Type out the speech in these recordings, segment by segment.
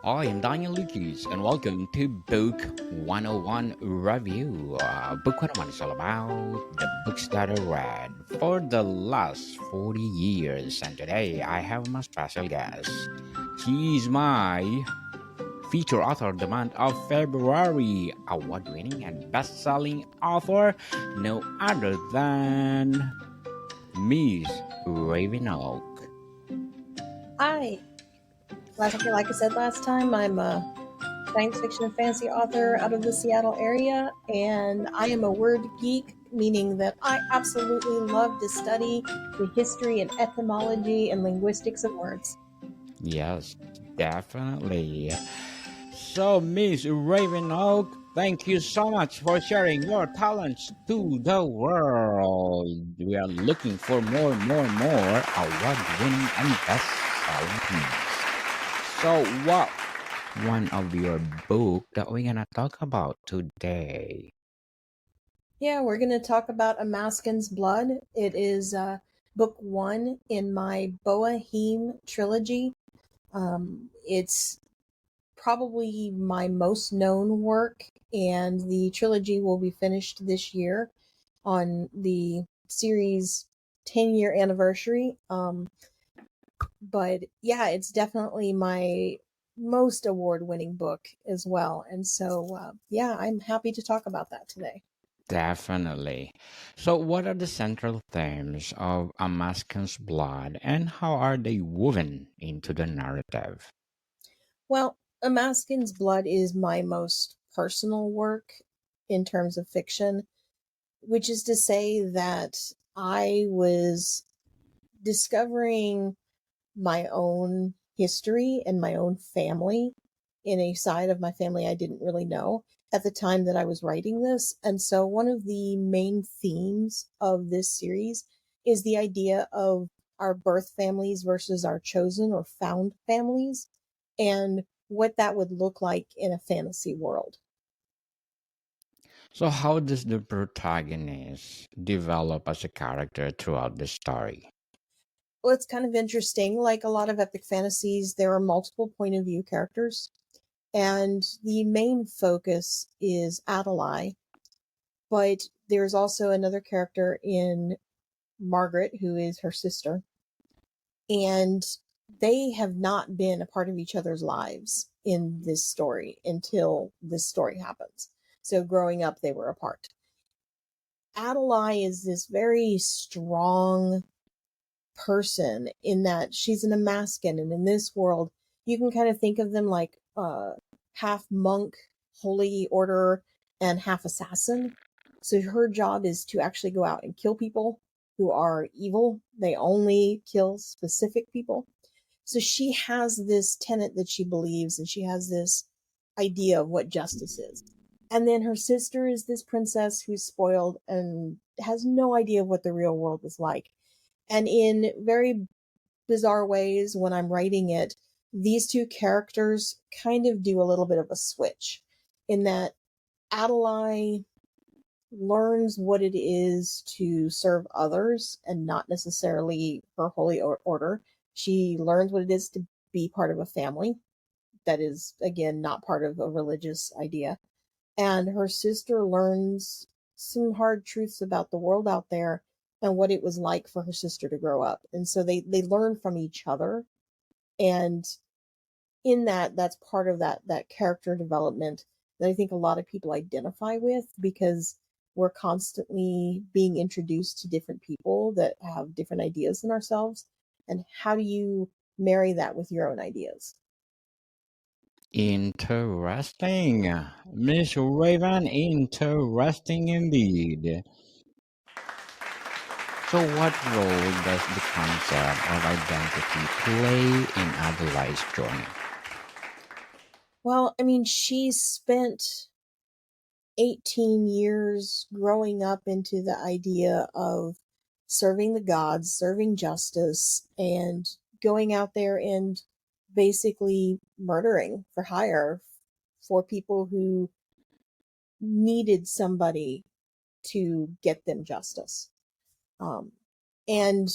Hi, I'm Daniel Lucas, and welcome to Book 101 Review. Book 101 is all about the books that I read for the last 40 years. And today I have my special guest. She's my feature author of the month of February, award winning and best selling author, no other than Miss Raven Oak. Hi. Like I said last time, I'm a science fiction and fantasy author out of the Seattle area, and I am a word geek, meaning that I absolutely love to study the history and etymology and linguistics of words. Yes, definitely. So, Miss Raven Oak, thank you so much for sharing your talents to the world. We are looking for more award-winning and best-selling things. So, what one of your book that we're gonna talk about today? Yeah, we're going to talk about Amaskan's Blood. It is book one in my Boahim trilogy. It's probably my most known work, and the trilogy will be finished this year on the series 10-year anniversary. But yeah, it's definitely my most award winning book as well. And so, yeah, I'm happy to talk about that today. Definitely. So, what are the central themes of Amaskan's Blood, and how are they woven into the narrative? Well, Amaskan's Blood is my most personal work in terms of fiction, which is to say that I was discovering my own history and my own family in a side of my family I didn't really know at the time that I was writing this. And so, one of the main themes of this series is the idea of our birth families versus our chosen or found families, and what that would look like in a fantasy world. So, how does the protagonist develop as a character throughout the story? Well, it's kind of interesting. Like a lot of epic fantasies, there are multiple point of view characters, and the main focus is Adelei, but there's also another character in Margaret, who is her sister, and they have not been a part of each other's lives in this story until this story happens. So growing up, they were apart. Adelei is this very strong person in that she's an Amaskan, and in this world, you can kind of think of them like half monk, holy order, and half assassin. So her job is to actually go out and kill people who are evil. They only kill specific people. So she has this tenet that she believes, and she has this idea of what justice is. And then her sister is this princess who's spoiled and has no idea what the real world is like. And in very bizarre ways, when I'm writing it, these two characters kind of do a little bit of a switch in that Adeline learns what it is to serve others and not necessarily her holy order. She learns what it is to be part of a family that is, again, not part of a religious idea. And her sister learns some hard truths about the world out there and what it was like for her sister to grow up. And so they learn from each other. And in that, that's part of that character development that I think a lot of people identify with, because we're constantly being introduced to different people that have different ideas than ourselves. And how do you marry that with your own ideas? Interesting. Miss Raven, interesting indeed. So, what role does the concept of identity play in Adelaide's journey? Well, I mean, she spent 18 years growing up into the idea of serving the gods, serving justice, and going out there and basically murdering for hire for people who needed somebody to get them justice. Um, and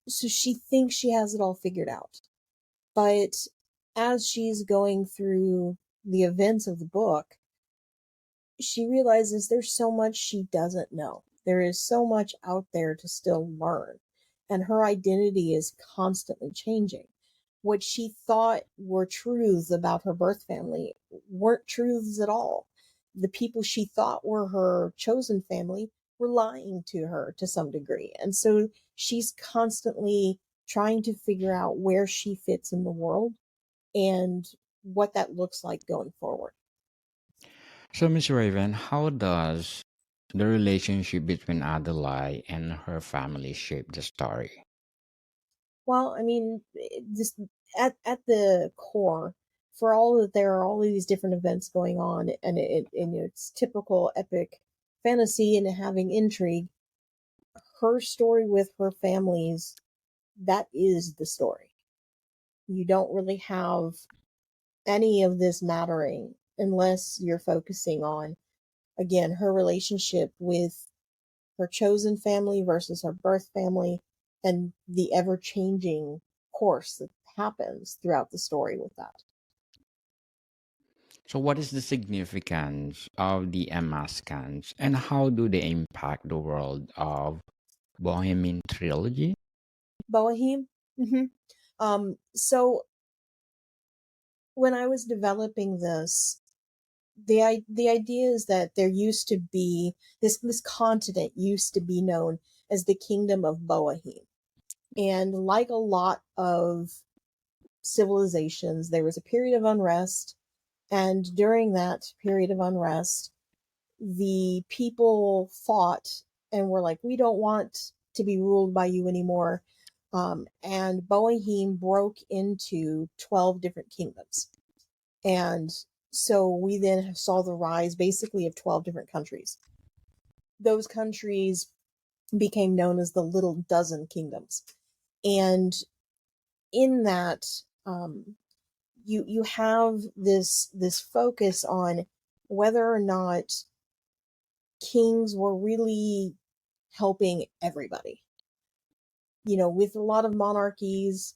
so she thinks she has it all figured out. But as she's going through the events of the book, she realizes there's so much she doesn't know. There is so much out there to still learn, and her identity is constantly changing. What she thought were truths about her birth family weren't truths at all. The people she thought were her chosen family were lying to her to some degree. And so she's constantly trying to figure out where she fits in the world and what that looks like going forward. So, Miss Raven, how does the relationship between Adelei and her family shape the story? Well, I mean, this at the core, for all that there are all of these different events going on, and it's typical epic fantasy and having intrigue. Her story with her families, that is the story. You don't really have any of this mattering unless you're focusing on, again, her relationship with her chosen family versus her birth family, and the ever changing course that happens throughout the story with that. So, what is the significance of the Amaskans and how do they impact the world of Bohemian trilogy? Boahim. hmm so when I was developing this, the idea is that there used to be this continent used to be known as the Kingdom of Boahim, and like a lot of civilizations, there was a period of unrest, and during that period of unrest, the people fought and were like, we don't want to be ruled by you anymore. And Boahim broke into 12 different kingdoms. And so we then saw the rise basically of 12 different countries. Those countries became known as the Little Dozen Kingdoms. And in that, you have this focus on whether or not kings were really helping everybody. With a lot of monarchies,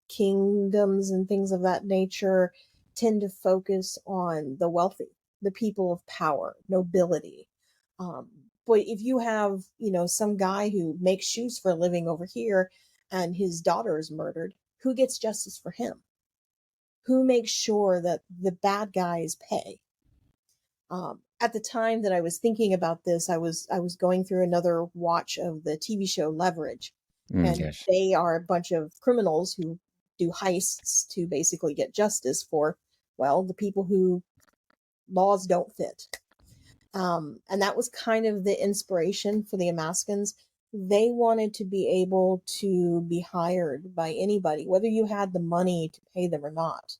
kingdoms, and things of that nature tend to focus on the wealthy, the people of power, nobility. Um, but if you have, some guy who makes shoes for a living over here and his daughter is murdered, who gets justice for him? Who makes sure that the bad guys pay? At the time that I was thinking about this, I was going through another watch of the TV show Leverage, and Yes. they are a bunch of criminals who do heists to basically get justice for, well, the people who laws don't fit. And that was kind of the inspiration for the Amaskans. They wanted to be able to be hired by anybody, whether you had the money to pay them or not,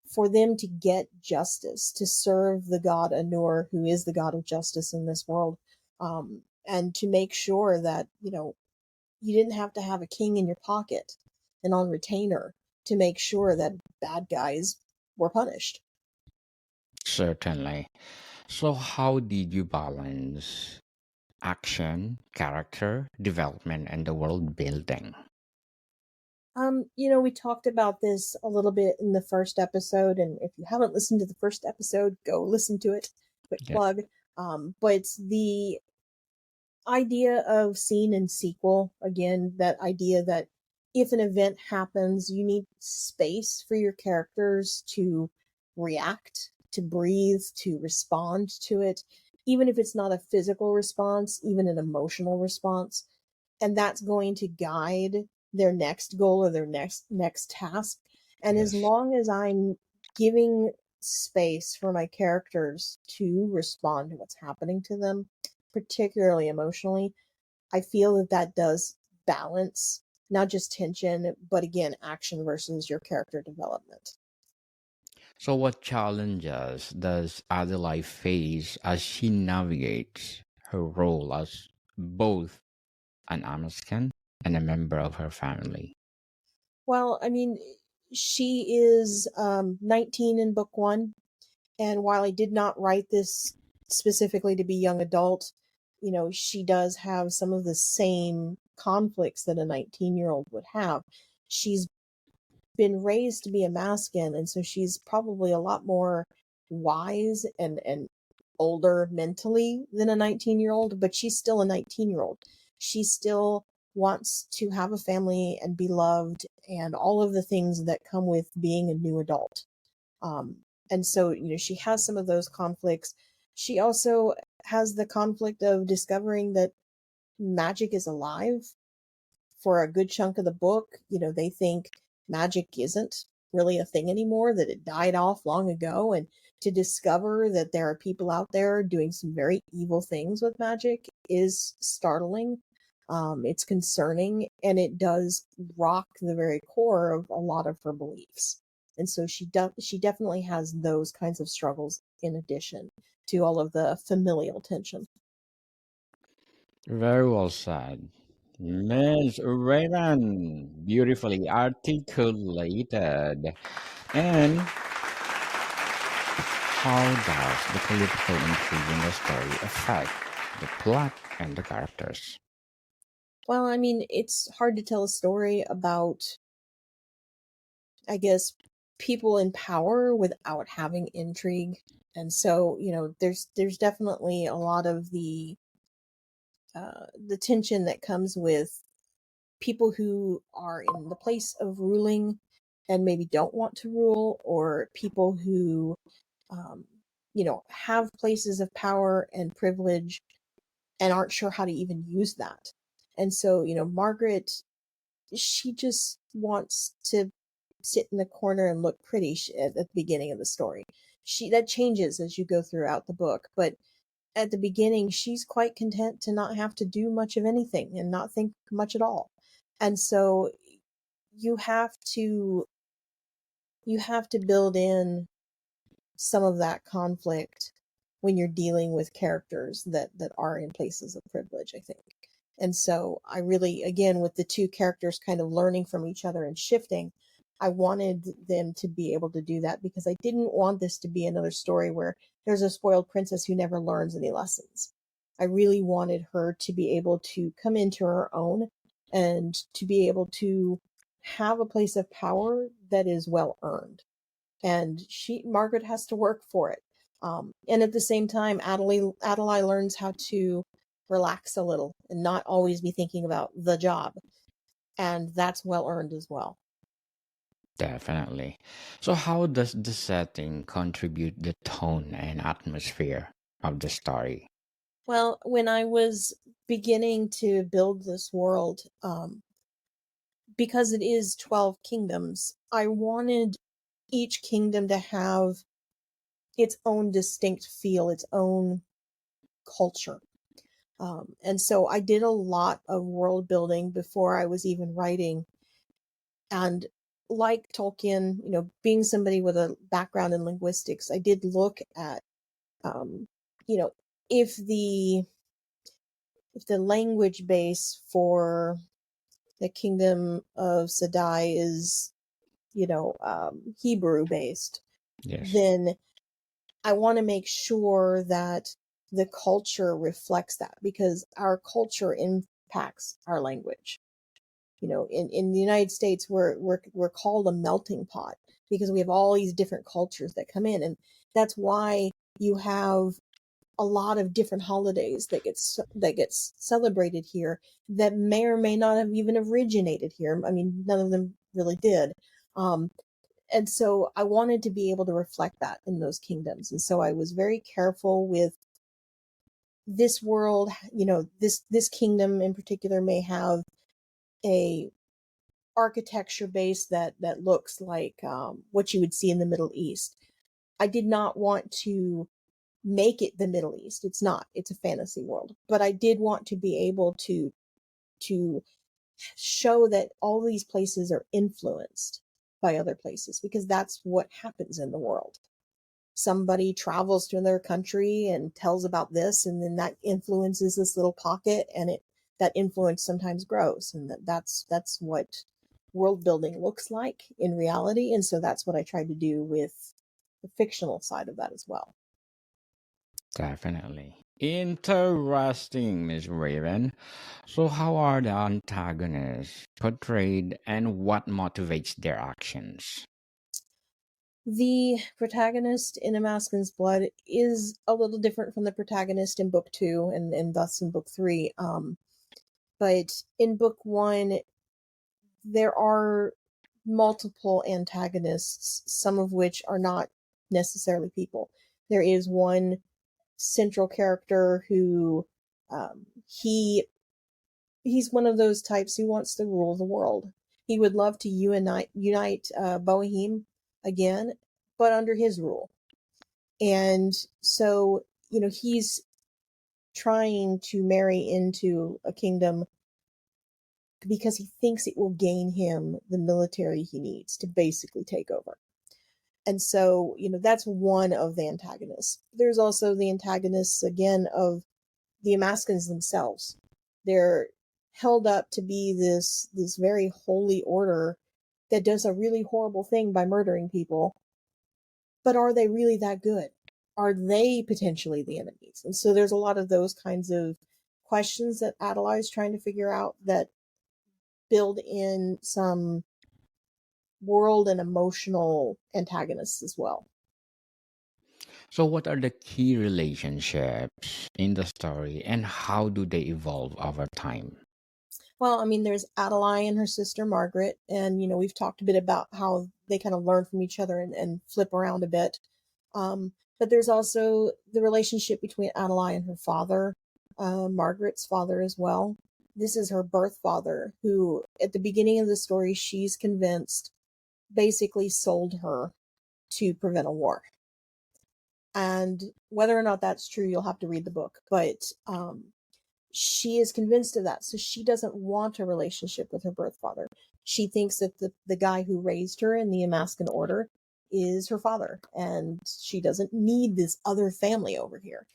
for them to get justice, to serve the god Anur, who is the god of justice in this world, and to make sure that, you didn't have to have a king in your pocket and on retainer to make sure that bad guys were punished. Certainly. So, how did you balance action, character development, and the world building? We talked about this a little bit in the first episode, and if you haven't listened to the first episode, go listen to it. Quick Yes. plug. But the idea of scene and sequel, again, that idea that if an event happens, you need space for your characters to react, to breathe, to respond to it, even if it's not a physical response, even an emotional response. And that's going to guide their next goal or their next task. And as Yes. long as I'm giving space for my characters to respond to what's happening to them, particularly emotionally, I feel that that does balance not just tension, but again, action versus your character development. So, what challenges does Adelai face as she navigates her role as both an Amaskan and a member of her family? Well, I mean, she is 19 in book one. And while I did not write this specifically to be young adult, she does have some of the same conflicts that a 19-year-old would have. She's been raised to be a Amaskan, and so she's probably a lot more wise and older mentally than a 19-year-old, but she's still a 19-year-old. She still wants to have a family and be loved and all of the things that come with being a new adult. Um, and so, she has some of those conflicts. She also has the conflict of discovering that magic is alive. For a good chunk of the book, they think magic isn't really a thing anymore, that it died off long ago. And to discover that there are people out there doing some very evil things with magic is startling. It's concerning, and it does rock the very core of a lot of her beliefs. And so she definitely has those kinds of struggles in addition to all of the familial tension. Very well said. Ms. Raven, beautifully articulated. And how does the political intrigue in the story affect the plot and the characters? Well, I mean, it's hard to tell a story about, I guess, people in power without having intrigue. And so, there's definitely a lot of the tension that comes with people who are in the place of ruling and maybe don't want to rule, or people who, um, have places of power and privilege and aren't sure how to even use that. And so, Margaret, she just wants to sit in the corner and look pretty at the beginning of the story. That changes as you go throughout the book, but at the beginning she's quite content to not have to do much of anything and not think much at all. And so you have to build in some of that conflict when you're dealing with characters that are in places of privilege, I think. And so I really, again, with the two characters kind of learning from each other and shifting, I wanted them to be able to do that because I didn't want this to be another story where there's a spoiled princess who never learns any lessons. I really wanted her to be able to come into her own and to be able to have a place of power that is well earned. And Margaret has to work for it. And at the same time, Adelei learns how to relax a little and not always be thinking about the job. And that's well earned as well. Definitely. So, how does the setting contribute the tone and atmosphere of the story? Well, when I was beginning to build this world, because it is 12 kingdoms, I wanted each kingdom to have its own distinct feel, its own culture. And so I did a lot of world building before I was even writing. And like Tolkien, being somebody with a background in linguistics, I did look at, um, you know, if the language base for the kingdom of Sadai is, Hebrew based, Yes, then I want to make sure that the culture reflects that because our culture impacts our language. In the United States, we're called a melting pot because we have all these different cultures that come in, and that's why you have a lot of different holidays that gets celebrated here that may or may not have even originated here. I mean, none of them really did. Um, and so I wanted to be able to reflect that in those kingdoms. And so I was very careful with this world. This kingdom in particular may have a architecture base that looks like what you would see in the Middle East. I did not want to make it the Middle East. It's not. It's a fantasy world. But I did want to be able to show that all these places are influenced by other places because that's what happens in the world. Somebody travels to another country and tells about this, and then that influences this little pocket, and that influence sometimes grows, and that's what world building looks like in reality. And so that's what I tried to do with the fictional side of that as well. definitely. Interesting, Miss Raven. So, how are the antagonists portrayed and what motivates their actions? The protagonist in Amaskan's Blood is a little different from the protagonist in book two and thus in book three. But in book one, there are multiple antagonists, some of which are not necessarily people. There is one central character who he's one of those types who wants to rule the world. He would love to unite Boahim again, but under his rule. And so, he's trying to marry into a kingdom because he thinks it will gain him the military he needs to basically take over. And so, that's one of the antagonists. There's also the antagonists, again, of the Amaskans themselves. They're held up to be this very holy order that does a really horrible thing by murdering people. But are they really that good? Are they potentially the enemies? And so there's a lot of those kinds of questions that Adelei is trying to figure out that build in some world and emotional antagonists as well. So, what are the key relationships in the story and how do they evolve over time? Well, I mean, there's Adeline and her sister Margaret, and we've talked a bit about how they kind of learn from each other and flip around a bit. But there's also the relationship between Adeline and her father, Margaret's father as well. This is her birth father, who at the beginning of the story, she's convinced basically sold her to prevent a war. And whether or not that's true, you'll have to read the book. But she is convinced of that. So she doesn't want a relationship with her birth father. She thinks that the guy who raised her in the Amaskan order is her father, and she doesn't need this other family over here.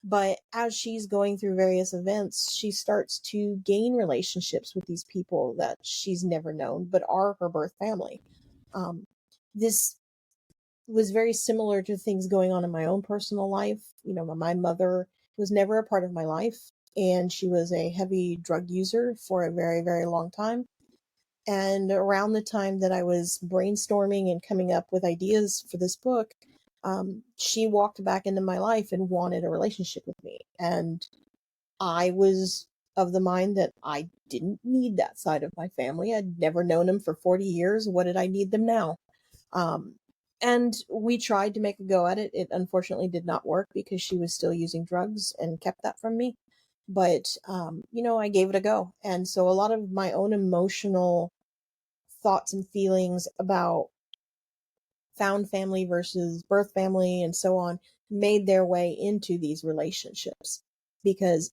But as she's going through various events, she starts to gain relationships with these people that she's never known, but are her birth family. This was very similar to things going on in my own personal life. My mother was never a part of my life, and she was a heavy drug user for a very, very long time. And around the time that I was brainstorming and coming up with ideas for this book, she walked back into my life and wanted a relationship with me. And I was of the mind that I didn't need that side of my family. I'd never known them for 40 years. What did I need them now? Um, and we tried to make a go at it. It unfortunately did not work because she was still using drugs and kept that from me. But, I gave it a go. And so a lot of my own emotional thoughts and feelings about found family versus birth family and so on made their way into these relationships because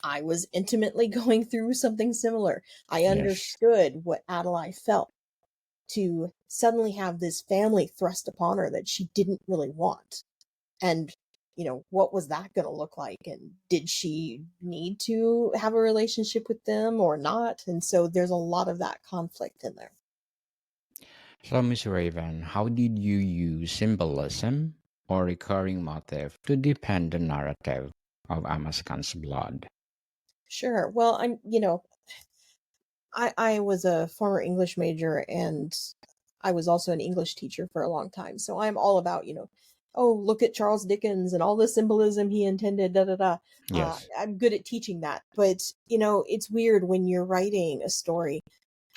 I was intimately going through something similar. I Yes. understood what Adelei felt to suddenly have this family thrust upon her that she didn't really want. And, what was that going to look like? And did she need to have a relationship with them or not? And so there's a lot of that conflict in there. So, Miss Raven, how did you use symbolism or recurring motif to deepen the narrative of Amaskan's blood? Sure. Well, I was a former English major, and I was also an English teacher for a long time. So I'm all about, oh, look at Charles Dickens and all the symbolism he intended, da da da. Yes. I'm good at teaching that. But, it's weird when you're writing a story.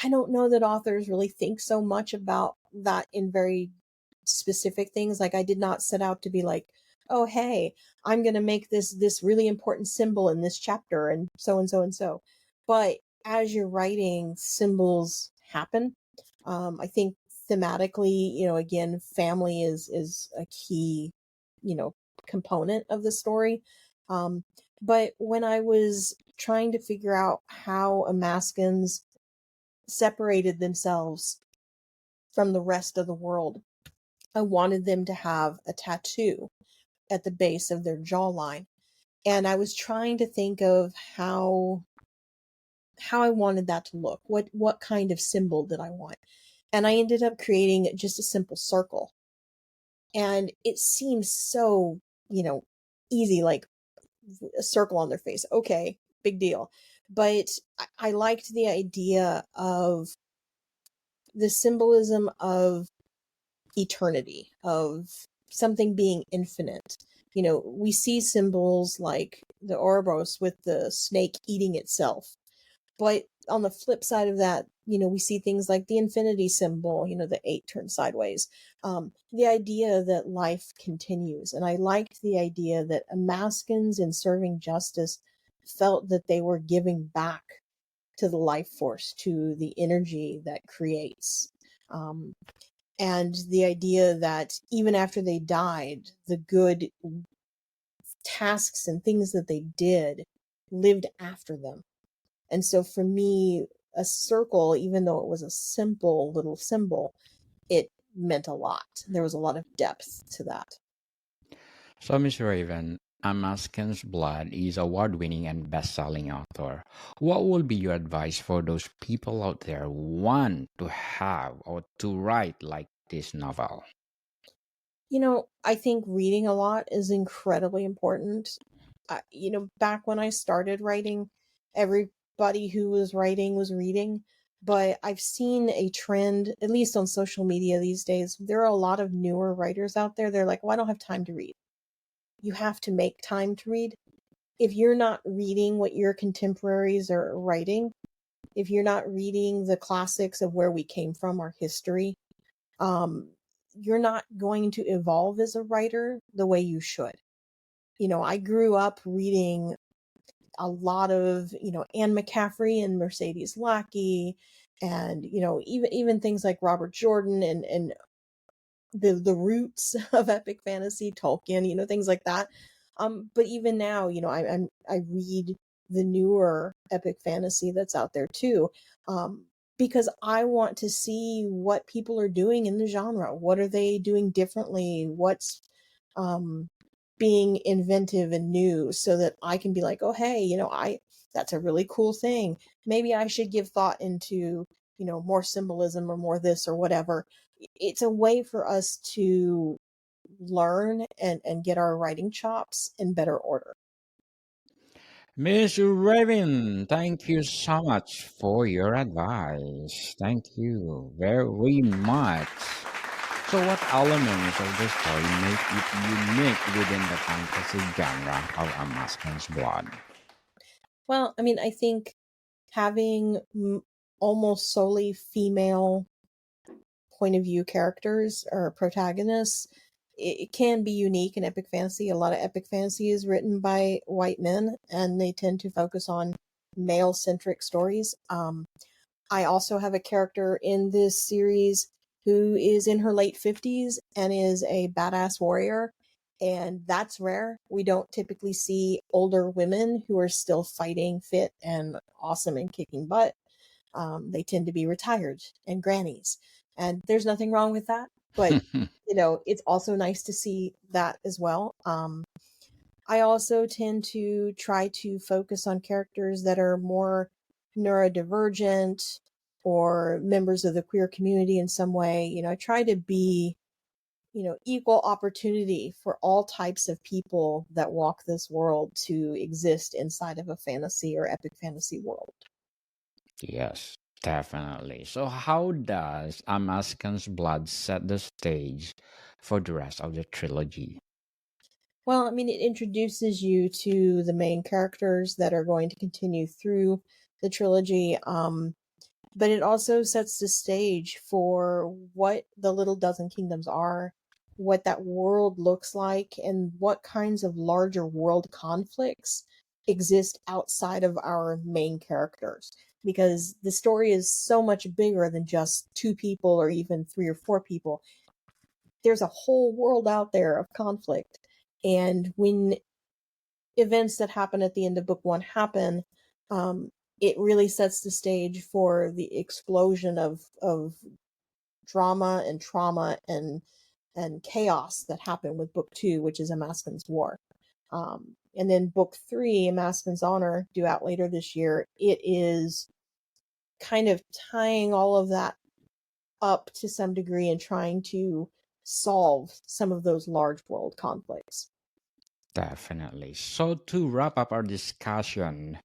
I don't know that authors really think so much about that in very specific things. Like I did not set out to be like, oh, hey, I'm going to make this really important symbol in this chapter and so and so and so. But as you're writing, symbols happen. I think thematically, again, family is a key, you know, component of the story. But when I was trying to figure out how Amaskans separated themselves from the rest of the world, I wanted them to have a tattoo at the base of their jawline. And I was trying to think of how I wanted that to look. What kind of symbol did I want? And I ended up creating just a simple circle. And it seems so, easy. Like, a circle on their face. Okay, big deal. But I liked the idea of the symbolism of eternity, of something being infinite. We see symbols like the Ouroboros with the snake eating itself. But on the flip side of that, we see things like the infinity symbol, the 8 turned sideways. The idea that life continues. And I liked the idea that Amaskans, in serving justice, felt that they were giving back to the life force, to the energy that creates. Um, and the idea that even after they died, the good tasks and things that they did lived after them. And so for me, a circle, even though it was a simple little symbol, it meant a lot. There was a lot of depth to that. So, Miss Raven, Amaskan's Blood is award-winning and best-selling author. What will be your advice for those people out there who want to have or to write like this novel? I think reading a lot is incredibly important. Back when I started writing, everybody who was writing was reading. But I've seen a trend, at least on social media these days. There are a lot of newer writers out there. They're like, well, I don't have time to read. You have to make time to read. If you're not reading what your contemporaries are writing, if you're not reading the classics of where we came from, our history, um, you're not going to evolve as a writer the way you should. I grew up reading a lot of, Anne McCaffrey and Mercedes Lackey, and, even things like Robert Jordan and the roots of epic fantasy, Tolkien, things like that. But even now, I read the newer epic fantasy that's out there too, because I want to see what people are doing in the genre. What are they doing differently? What's um, being inventive and new, so that I can be like, oh, hey, that's a really cool thing. Maybe I should give thought into, more symbolism or more this or whatever. It's a way for us to learn and get our writing chops in better order. Miss Raven, thank you so much for your advice. Thank you very much. So, what elements of the story make it unique within the fantasy genre of Amaskan's Blood? Well, I mean, I think having almost solely female point of view characters or protagonists, it can be unique in epic fantasy. A lot of epic fantasy is written by white men, and they tend to focus on male centric stories. I also have a character in this series who is in her late 50s and is a badass warrior. And that's rare. We don't typically see older women who are still fighting fit and awesome and kicking butt. They tend to be retired and grannies. And there's nothing wrong with that. But, it's also nice to see that as well. I also tend to try to focus on characters that are more neurodivergent or members of the queer community in some way. I try to be, equal opportunity for all types of people that walk this world to exist inside of a fantasy or epic fantasy world. Yes, definitely. So, how does Amaskan's Blood set the stage for the rest of the trilogy? Well, I mean, it introduces you to the main characters that are going to continue through the trilogy. But it also sets the stage for what the Little Dozen Kingdoms are, what that world looks like, and what kinds of larger world conflicts exist outside of our main characters. Because the story is so much bigger than just 2 people or even 3 or 4 people. There's a whole world out there of conflict. And when events that happen at the end of book 1 happen, um, it really sets the stage for the explosion of drama and trauma and chaos that happened with book 2, which is Amaskan's War. And then book 3, Amaskan's Honor, due out later this year, it is kind of tying all of that up to some degree and trying to solve some of those large world conflicts. Definitely. So, to wrap up our discussion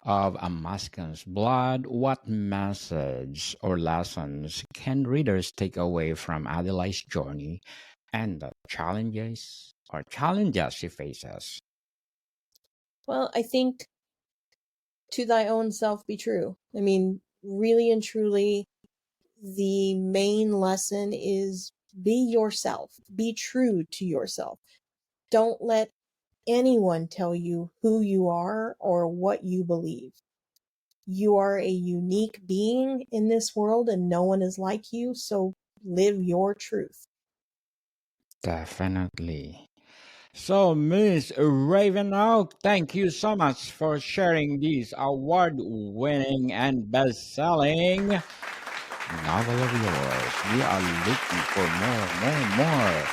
of Amaskan's blood, what message or lessons can readers take away from Adelai's journey and the challenges she faces? Well, I think to thy own self be true. I mean, really and truly, the main lesson is be yourself, be true to yourself. Don't let anyone tell you who you are or what you believe. You are a unique being in this world and no one is like you, so live your truth. Definitely. So, Miss Raven Oak, thank you so much for sharing this award winning and best selling novel of yours. We are looking for more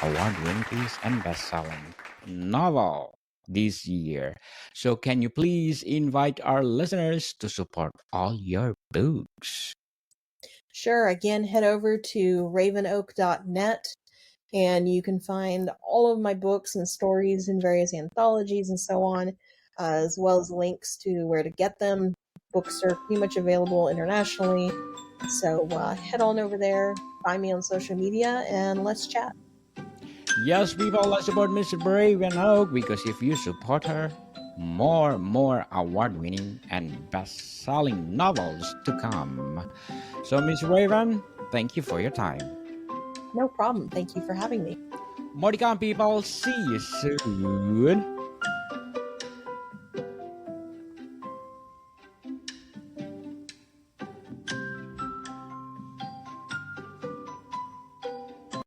award winning and best selling novel this year. So, can you please invite our listeners to support all your books? Sure, again, head over to ravenoak.net and you can find all of my books and stories in various anthologies and so on, as well as links to where to get them. Books are pretty much available internationally. So head on over there, find me on social media, and let's chat. Yes, people, let's support Miss Raven Oak because if you support her, more award-winning and best-selling novels to come. So, Miss Raven, thank you for your time. No problem. Thank you for having me. More to come, people. See you soon.